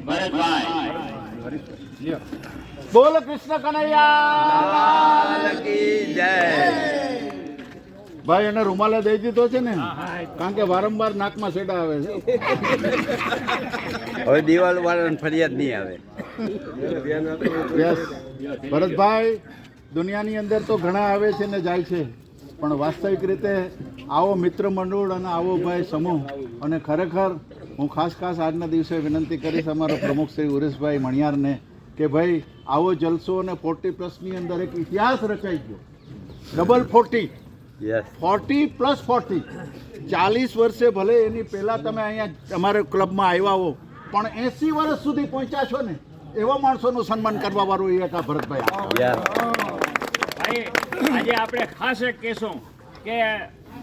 ભરતભાઈ બોલ કૃષ્ણ કનૈયા કી જય. ભાઈ એને રૂમાલે દઈ દીધો છે ને, કારણ કે વારંવાર નાકમાં સેડા આવે છે. હવે દિવાલ વાળાને ફરિયાદ નહીં આવે. યસ ભરતભાઈ, દુનિયાની અંદર તો ઘણા આવે છે ને જાય છે, પણ વાસ્તવિક રીતે આવો મિત્ર મંડળ અને આવો ભાઈ સમૂહ, અને ખરેખર હું ખાસ આજના દિવસે વિનંતી કરીશ અમારો પ્રમુખ શ્રી ઉરેશભાઈ મણિયારને કે ભાઈ આવો જલસો અને 40+ અંદર એક ઇતિહાસ રચાઈ ગયો. ડબલ 40, યસ 40+40, 40 વર્ષે ભલે એની પહેલાં તમે અહીંયા અમારા ક્લબમાં આવ્યા હો, પણ 80 વર્ષ સુધી પહોંચ્યા છો ને, એવા માણસોનું સન્માન કરવા વાળું એ હતા ભરતભાઈ. યસ. ભાઈ આજે આપણે ખાસ એક કહેશું કે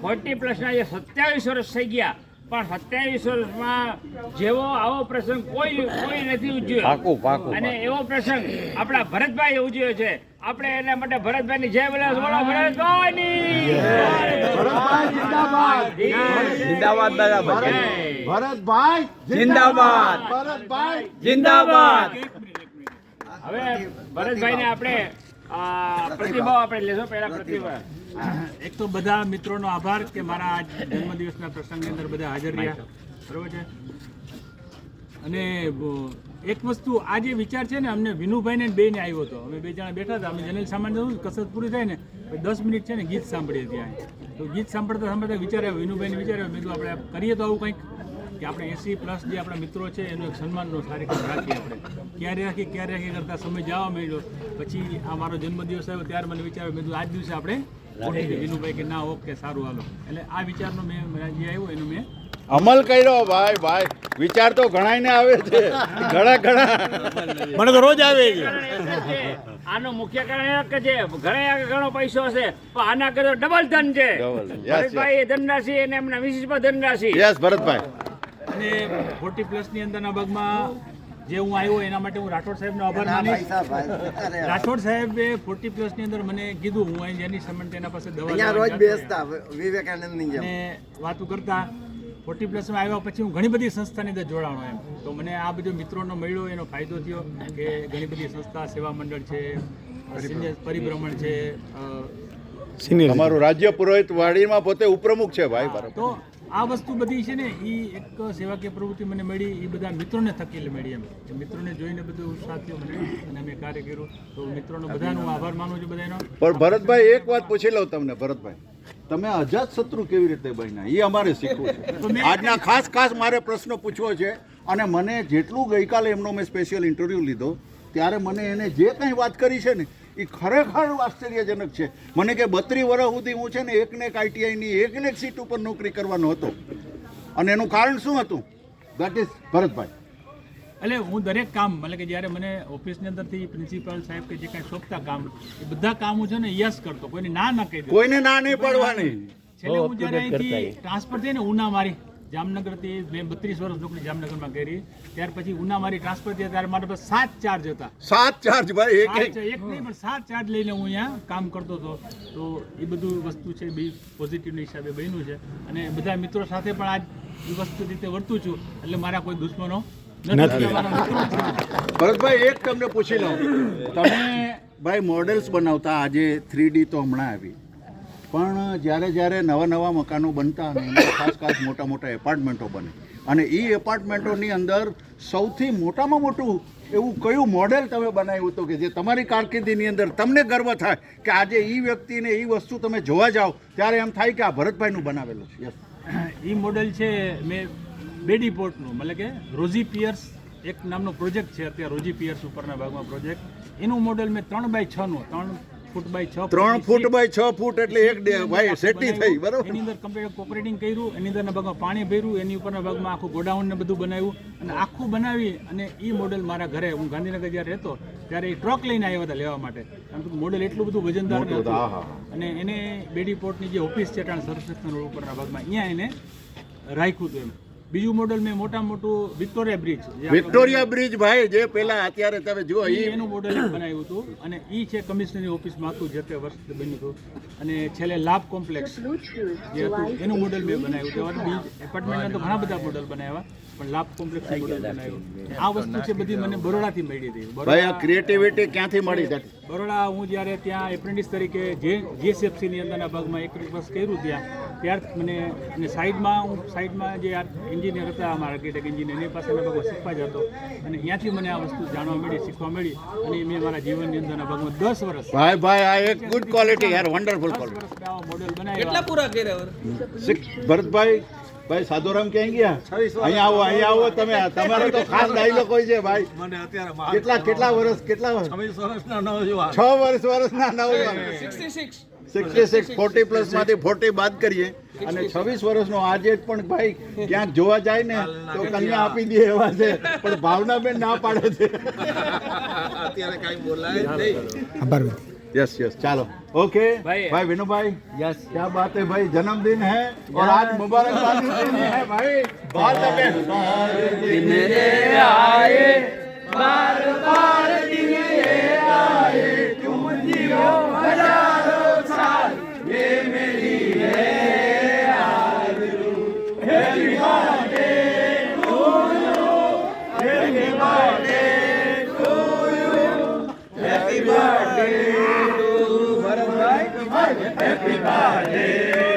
40+ ના જે 27 વર્ષ થઈ ગયા, પણ 27 વર્ષમાં જેવો આવો પ્રસંગ કોઈ નથી ઉજવ્યો. પાકું. અને એવો પ્રસંગ આપણા ભરતભાઈ ઉજવ્યો છે. આપણે એના માટે ભરતભાઈની જય બોલો. ભરતભાઈની ભરતભાઈ જિંદાબાદ. જિંદાબાદ બરાબર. ભરતભાઈ જિંદાબાદ. ભરતભાઈ જિંદાબાદ. હવે ભરતભાઈને આપણે પ્રતિભાવ આપણે લેશો. પહેલા પ્રતિભાવ. એક તો બધા મિત્રોનો આભાર કે મારા આજ જન્મદિવસના પ્રસંગની અંદર બધા હાજર રહ્યા, બરોબર છે. અને એક વસ્તુ આ જે વિચાર છે ને, અમને વિનુભાઈને બેને આવ્યો હતો. અમે 2 જણા બેઠા હતા, અમે જનરલ સામાન જવું, કસરત પૂરી થાય ને 10 મિનિટ છે ને ગીત સાંભળીએ ત્યાં. તો ગીત સાંભળતા વિચાર આવ્યો, વિનુભાઈને વિચાર આવ્યો, મેં કીધું આપણે કરીએ તો આવું કંઈક, કે આપણે 80+ જે આપણા મિત્રો છે એનું એક સન્માનનો કાર્યક્રમ રાખીએ. આપણે ક્યારે રાખીએ કરતાં સમય જવા માંડ્યો. પછી આ મારો જન્મદિવસ આવ્યો ત્યારે મને વિચાર આવ્યો, મેં કીધું આજ દિવસે આપણે વિનુભાઈ કે ના, ઓકે સારું હાલો. એટલે આ વિચારનો મેં જે આવ્યો એનો મેં અમલ કર્યો. ભાઈ વિચાર તો ઘણાઈને આવે છે, ઘણા મને તો રોજ આવે છે. આનું મુખ્ય કારણ એ કે જે ઘરે ઘણો પૈસો હશે, પણ આના કરતા ડબલ ધન છે. ભરતભાઈ ધનરાશિ અને એમના મિસિસ પર ધનરાશિ. યસ ભરતભાઈ. અને 40+ ની અંદરના ભાગમાં જે હું આવ્યો એના માટે હું રાઠોડ સાહેબનો આભાર માનીશ. રાઠોડ સાહેબે 40+ ની અંદર મને કીધું, હું અહીં જેની સમન્ટ એના પાસે દવા રોજ બેસતા વિવેકાનંદની જેમ. અને વાતું કરતા 40+ માં આવ્યા પછી હું ઘણી બધી સંસ્થાની અંદર જોડાણો એમ. તો મને આ બધો મિત્રોનો મળ્યો, એનો ફાયદો થયો કે ઘણી બધી સંસ્થા, સેવા મંડળ છે, પરિભ્રમણ છે, અમારું રાજ્ય પુરોહિત વાડીમાં પોતે ઉપપ્રમુખ છે ભાઈ. બરાબર. તો આ વસ્તુ બધી છે ને, એ એક સેવાકીય પ્રવૃત્તિ મને મળી, એ બધા મિત્રોને થકી મળી એમ. એ મિત્રોને જોઈને બધું ઉત્સાહ થયો મને, અને અમે કાર્ય કર્યું. તો મિત્રોનો બધાનો આભાર માનું છું બધાનો. પણ ભરતભાઈ એક વાત પૂછી લઉં તમને. ભરતભાઈ, તમે અજાત શત્રુ કેવી રીતે બન્યા એ અમારે શીખવું છે. આજના ખાસ મારે પ્રશ્ન પૂછવો છે. અને મને જેટલું ગઈકાલે એમનો મેં સ્પેશિયલ ઇન્ટરવ્યૂ લીધો ત્યારે મને એને જે કંઈ વાત કરી છે ને એ ખરેખર આશ્ચર્યજનક છે. મને કે 32 વર્ષ સુધી હું છે ને એકને એક ITIની એકને એક સીટ ઉપર નોકરી કરવાનો હતો, અને એનું કારણ શું હતું? That is Bharatbhai. એટલે હું દરેક કામ, એટલે કે જ્યારે મને ઓફિસની અંદરથી પ્રિન્સિપાલ સાહેબ કે જે કાંઈ સોંપતા કામ, એ બધા કામ હું છે ને યસ કરતો, કોઈને ના કહી દઉં. કોઈને ના નહીં પડવાની. છેલ્લે હું જ્યારે અહીંથી ટ્રાન્સફર થઈ ને ઉના, મારી જામનગરથી મેં 32 વર્ષ નોકરી જામનગરમાં કરી, ત્યાર પછી ઉના મારી ટ્રાન્સફર થઈ ત્યારે મારા પાસે 7 ચાર્જ હતા. 7 ચાર્જ ભાઈ, એક નહીં પણ 7 ચાર્જ લઈને હું અહીંયા કામ કરતો હતો. તો એ બધું વસ્તુ છે, બી પોઝિટિવની હિસાબે બન્યું છે. અને બધા મિત્રો સાથે પણ આજ એ વસ્તુ રીતે વર્તું છું, એટલે મારા કોઈ દુશ્મનો નથી. ભરતભાઈ એક તમને પૂછી લઉં, તમે ભાઈ મોડેલ્સ બનાવતા, આજે 3D તો હમણાં આવી, પણ જ્યારે નવા મકાનો બનતા અને એમાં ખાસ મોટા એપાર્ટમેન્ટો બને, અને એ એપાર્ટમેન્ટોની અંદર સૌથી મોટામાં મોટું એવું કયું મોડેલ તમે બનાવ્યું હતું કે જે તમારી કારકિર્દીની અંદર તમને ગર્વ થાય કે આજે એ વ્યક્તિને એ વસ્તુ તમે જોવા જાઓ ત્યારે એમ થાય કે આ ભરતભાઈનું બનાવેલું છે? એ મોડેલ છે મેં બેડી પોર્ટનું, મતલબ કે રોઝી પિયર્સ એક નામનો પ્રોજેક્ટ છે અત્યારે, રોઝી પિયર્સ ઉપરના ભાગમાં પ્રોજેક્ટ. એનું મોડેલ મેં 3x6નું, 3 ફૂટ બાય 6 3 ફૂટ બાય 6 ફૂટ એટલે એક ભાઈ સેટી થઈ, બરોબર. એની અંદર કમ્પ્લીટ કોપરેટિંગ કર્યું, એની અંદરના ભાગમાં પાણી ભર્યું, એની ઉપરના ભાગમાં આખું ગોડાઉન ને બધું બનાવ્યું, અને આખું બનાવી અને એ મોડેલ મારા ઘરે, હું ગાંધીનગર જ્યારે રહેતો ત્યારે એ ટ્રક લઈને આવ્યા હતા લેવા માટે, કારણ કે મોડેલ એટલું બધું વજનદાર હતું. અને એને બેડી પોર્ટની જે ઓફિસ છે ટાણ સરસ્વતી રોડ ઉપરના ભાગમાં, અહીંયા એને રાખ્યું હતું એમ. બીજું મોડેલ મેં મોટું વિક્ટોરિયા બ્રિજ ભાઈ, જે પેલા અત્યારે તમે જુઓ એનું મોડેલ બનાવ્યું હતું, અને એ છે કમિશનરની ઓફિસમાં હતું જે તે વર્ષ બન્યું હતું. અને છેલ્લે લાભ કોમ્પ્લેક્સ જે હતું એનું મોડેલ મેં બનાવ્યું હતું. એપાર્ટમેન્ટના તો ઘણા બધા મોડેલ બનાવ્યા, પણ લાભ કોમ્પ્લેક્સ મોડેલ બનાવ્યું. આ વસ્તુ છે બધી મને બરોડાથી મળી હતી. ભાઈ આ ક્રિએટિવિટી ક્યાંથી મળી હતી? બરોડા હું જ્યારે ત્યાં એપ્રેન્ટિસ તરીકે જીએસએફસીની અંદરના ભાગમાં 1 વર્ષ કર્યું ત્યાર મને અને સાઈડમાં જે એન્જિનિયર હતા અમારા આર્કિટેક્ટ એન્જિનિયર એની પાસેના ભાગમાં શીખવા જતો અને ત્યાંથી મને આ વસ્તુ જાણવા મળી, શીખવા મળી અને મેં મારા જીવનની અંદરના ભાગમાં 10 વર્ષ ભાઈ આ એક ગુડ ક્વોલિટી યાર, વન્ડરફુલ 10 ક્વોલિટી. વર્ષ આવા મોડેલ બનાવ્યા. ભરતભાઈ સાધુરામ ક્યાં ગયા? અહીંયા આવો તમે. તમારો તો ખાસ ડાયલોગ હોય છે ભાઈ. કેટલા વર્ષ 6 વર્ષના નવજવાન 66 40 પ્લસ માંથી 40 બાદ કરીએ અને 26 વર્ષનો આજે પણ ભાઈ ક્યાંક જોવા જાય ને તો કન્યા આપી દે એવા છે, પણ ભાવનાબેન ના પાડે છે. અત્યારે કઈ બોલાય નહીં. यस चलो ओके भाई विनोभाई यस क्या बात है भाई, जन्मदिन है और आज मुबारकबाद दिन है भाई. बहुत दिन आए बार बार दिन आए तुम जियो हजारों साल ये मेरी है आरज़ू. Happy birthday to you, happy birthday to you, happy birthday. Happy birthday